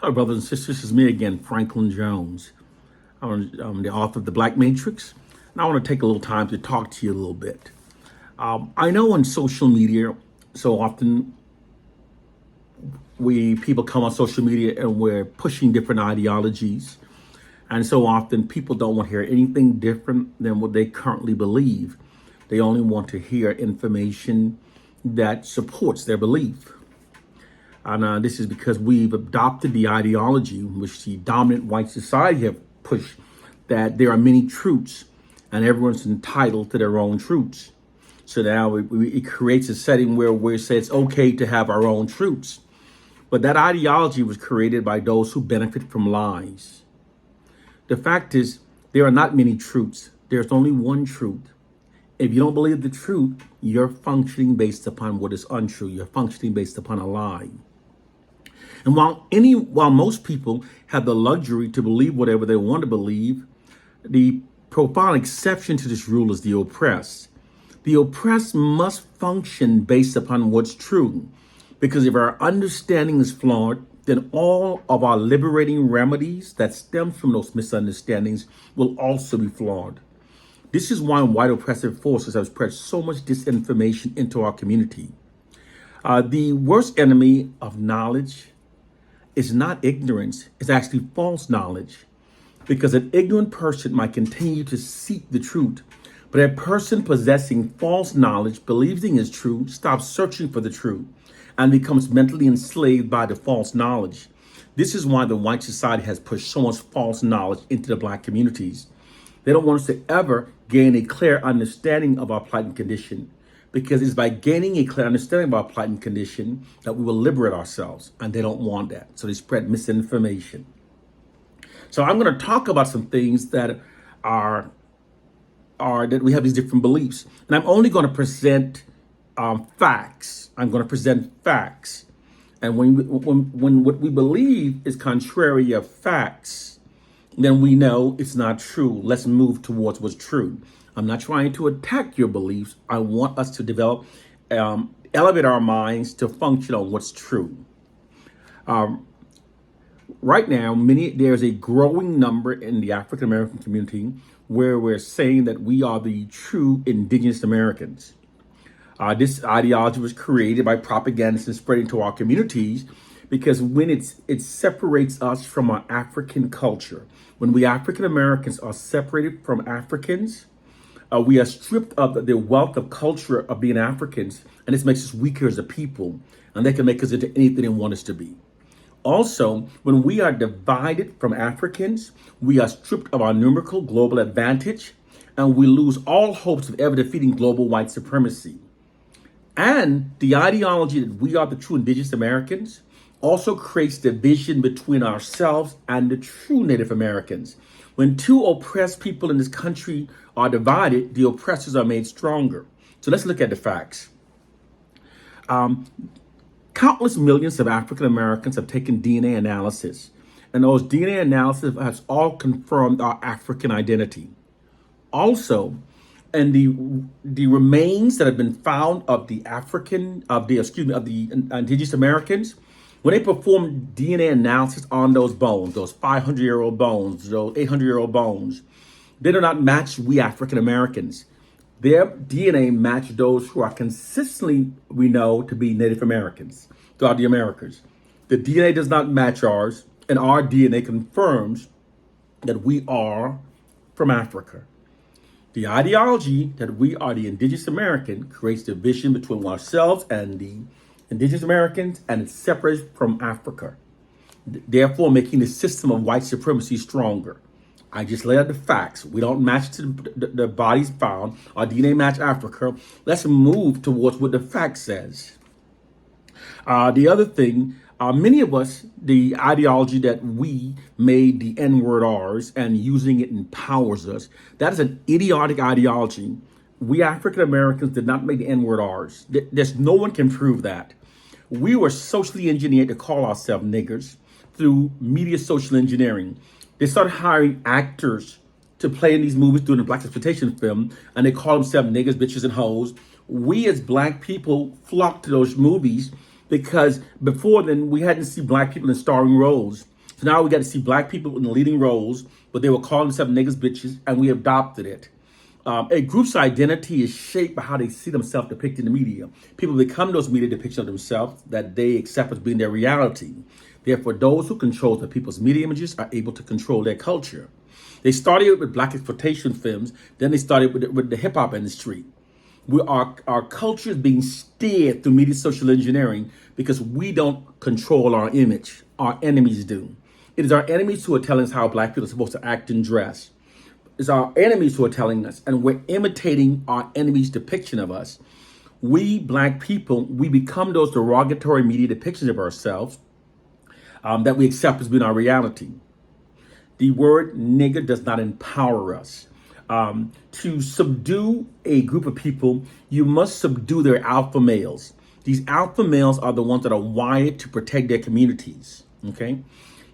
Hello, brothers and sisters. This is me again, Franklin Jones. I'm the author of The Black Matrix, and I want to take a little time to talk to you a little bit. I know on social media, so often people come on social media and we're pushing different ideologies, and so often people don't want to hear anything different than what they currently believe. They only want to hear information that supports their belief. And this is because we've adopted the ideology which the dominant white society have pushed, that there are many truths and everyone's entitled to their own truths. So now it creates a setting where we say it's okay to have our own truths. But that ideology was created by those who benefit from lies. The fact is, there are not many truths. There's only one truth. If you don't believe the truth, you're functioning based upon what is untrue. You're functioning based upon a lie. And while most people have the luxury to believe whatever they want to believe, the profound exception to this rule is the oppressed. The oppressed must function based upon what's true, because if our understanding is flawed, then all of our liberating remedies that stem from those misunderstandings will also be flawed. This is why white oppressive forces have spread so much disinformation into our community. The worst enemy of knowledge is not ignorance, it's actually false knowledge. Because an ignorant person might continue to seek the truth, but a person possessing false knowledge, believing is true, stops searching for the truth and becomes mentally enslaved by the false knowledge. This is why the white society has pushed so much false knowledge into the black communities. They don't want us to ever gain a clear understanding of our plight and condition, because it's by gaining a clear understanding of our plight and condition that we will liberate ourselves, and they don't want that. So they spread misinformation. So I'm going to talk about some things that are that we have these different beliefs, and I'm only going to present facts. I'm going to present facts, and when what we believe is contrary of facts, then we know it's not true. Let's move towards what's true. I'm not trying to attack your beliefs. I want us to develop, elevate our minds to function on what's true. Right now, there's a growing number in the African American community where we're saying that we are the true indigenous Americans. This ideology was created by propagandists and spreading to our communities, because when it separates us from our African culture. When we African Americans are separated from Africans, we are stripped of the wealth of culture of being Africans, and this makes us weaker as a people, and they can make us into anything they want us to be. Also, when we are divided from Africans, we are stripped of our numerical global advantage, and we lose all hopes of ever defeating global white supremacy. And the ideology that we are the true indigenous Americans also creates division between ourselves and the true Native Americans. When two oppressed people in this country are divided, the oppressors are made stronger. So let's look at the facts. Countless millions of African Americans have taken DNA analysis, and those DNA analysis has all confirmed our African identity. Also, and the remains that have been found of the indigenous Americans, when they perform DNA analysis on those bones, those 500-year-old bones, those 800-year-old bones, they do not match we African Americans. Their DNA match those who are consistently, we know, to be Native Americans throughout the Americas. The DNA does not match ours, and our DNA confirms that we are from Africa. The ideology that we are the indigenous American creates division between ourselves and the indigenous Americans, and it separates from Africa, therefore making the system of white supremacy stronger. I just laid out the facts. We don't match to the bodies found. Our DNA match Africa. Let's move towards what the fact says. The other thing, many of us, the ideology that we made the N-word ours and using it empowers us. That is an idiotic ideology. We African Americans did not make the N-word ours. There's no one can prove that. We were socially engineered to call ourselves niggers through media social engineering. They started hiring actors to play in these movies during the black exploitation film, and they call themselves niggas, bitches, and hoes. We as black people flocked to those movies because before then we hadn't seen black people in starring roles. So now we got to see black people in the leading roles, but they were calling themselves niggas, bitches, and we adopted it. A group's identity is shaped by how they see themselves depicted in the media. People become those media depictions of themselves that they accept as being their reality. Therefore, those who control the people's media images are able to control their culture. They started with black exploitation films, then they started with the hip hop industry. Our culture is being steered through media social engineering because we don't control our image. Our enemies do. It is our enemies who are telling us how black people are supposed to act and dress. It's our enemies who are telling us, and we're imitating our enemies' depiction of us. We black people, we become those derogatory media depictions of ourselves that we accept as being our reality. The word nigger does not empower us. To subdue a group of people, you must subdue their alpha males. These alpha males are the ones that are wired to protect their communities. Okay.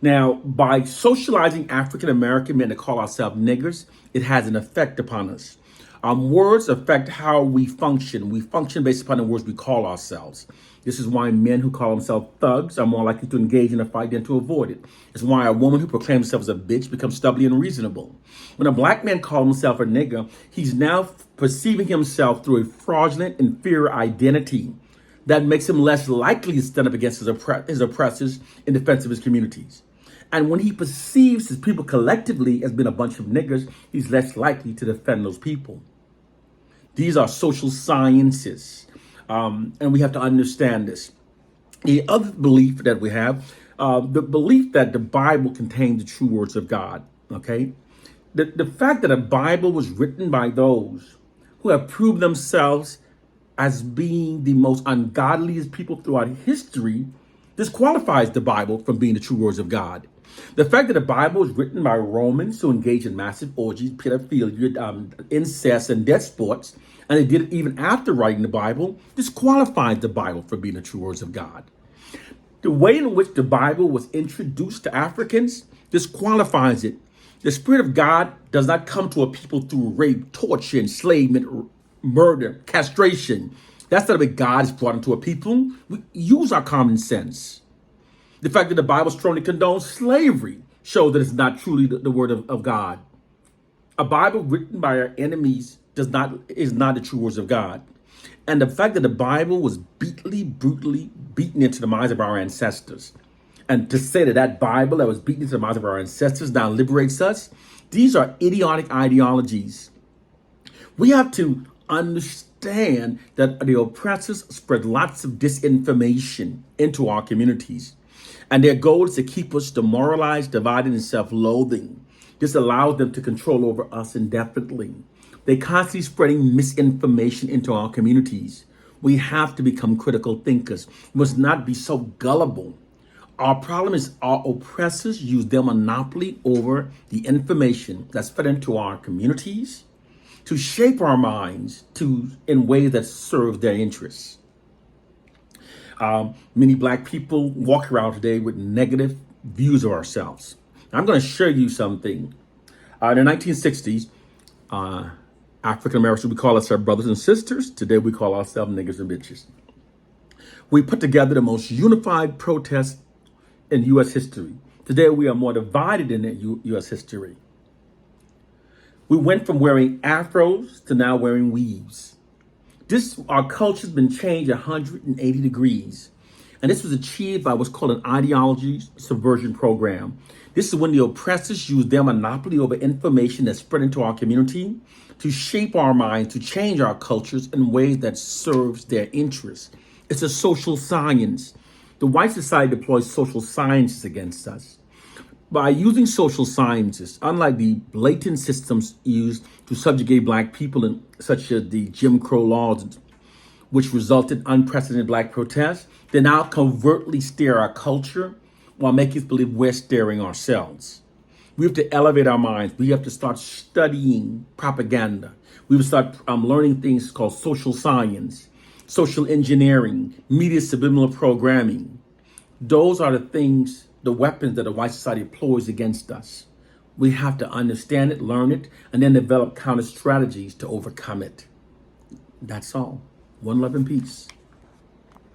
Now, by socializing African American men to call ourselves niggers, it has an effect upon us. Words affect how we function. We function based upon the words we call ourselves. This is why men who call themselves thugs are more likely to engage in a fight than to avoid it. It's why a woman who proclaims herself as a bitch becomes stubbornly unreasonable. When a black man calls himself a nigger, he's now perceiving himself through a fraudulent, inferior identity that makes him less likely to stand up against his oppressors in defense of his communities. And when he perceives his people collectively as being a bunch of niggers, he's less likely to defend those people. These are social sciences, and we have to understand this. The other belief that we have, the belief that the Bible contains the true words of God, okay? The fact that a Bible was written by those who have proved themselves as being the most ungodliest people throughout history disqualifies the Bible from being the true words of God. The fact that the Bible was written by Romans who engaged in massive orgies, pedophilia, incest, and death sports, and they did it even after writing the Bible, disqualifies the Bible from being the true words of God. The way in which the Bible was introduced to Africans disqualifies it. The Spirit of God does not come to a people through rape, torture, enslavement, murder, castration. That's not the way God is brought into a people. We use our common sense. The fact that the Bible strongly condones slavery shows that it's not truly the word of God. A Bible written by our enemies is not the true words of God. And the fact that the Bible was brutally beaten into the minds of our ancestors. And to say that Bible that was beaten into the minds of our ancestors now liberates us, these are idiotic ideologies. We have to understand that the oppressors spread lots of disinformation into our communities. And their goal is to keep us demoralized, divided, and self-loathing. This allows them to control over us indefinitely. They constantly spreading misinformation into our communities. We have to become critical thinkers. We must not be so gullible. Our problem is our oppressors use their monopoly over the information that's fed into our communities to shape our minds in ways that serve their interests. Many black people walk around today with negative views of ourselves. I'm going to show you something. In the 1960s, African Americans, we call ourselves brothers and sisters. Today, we call ourselves niggers and bitches. We put together the most unified protest in U.S. history. Today, we are more divided in U.S. history. We went from wearing afros to now wearing weaves. Our culture has been changed 180 degrees. And this was achieved by what's called an ideologies subversion program. This is when the oppressors use their monopoly over information that's spread into our community to shape our minds, to change our cultures in ways that serves their interests. It's a social science. The white society deploys social sciences against us. By using social sciences, unlike the blatant systems used to subjugate black people, such as the Jim Crow laws, which resulted in unprecedented black protests, they now covertly steer our culture while making us believe we're steering ourselves. We have to elevate our minds. We have to start studying propaganda. We have to start learning things called social science, social engineering, media subliminal programming. Those are the things, the weapons that the white society employs against us. We have to understand it, learn it, and then develop counter strategies to overcome it. That's all. One love and peace.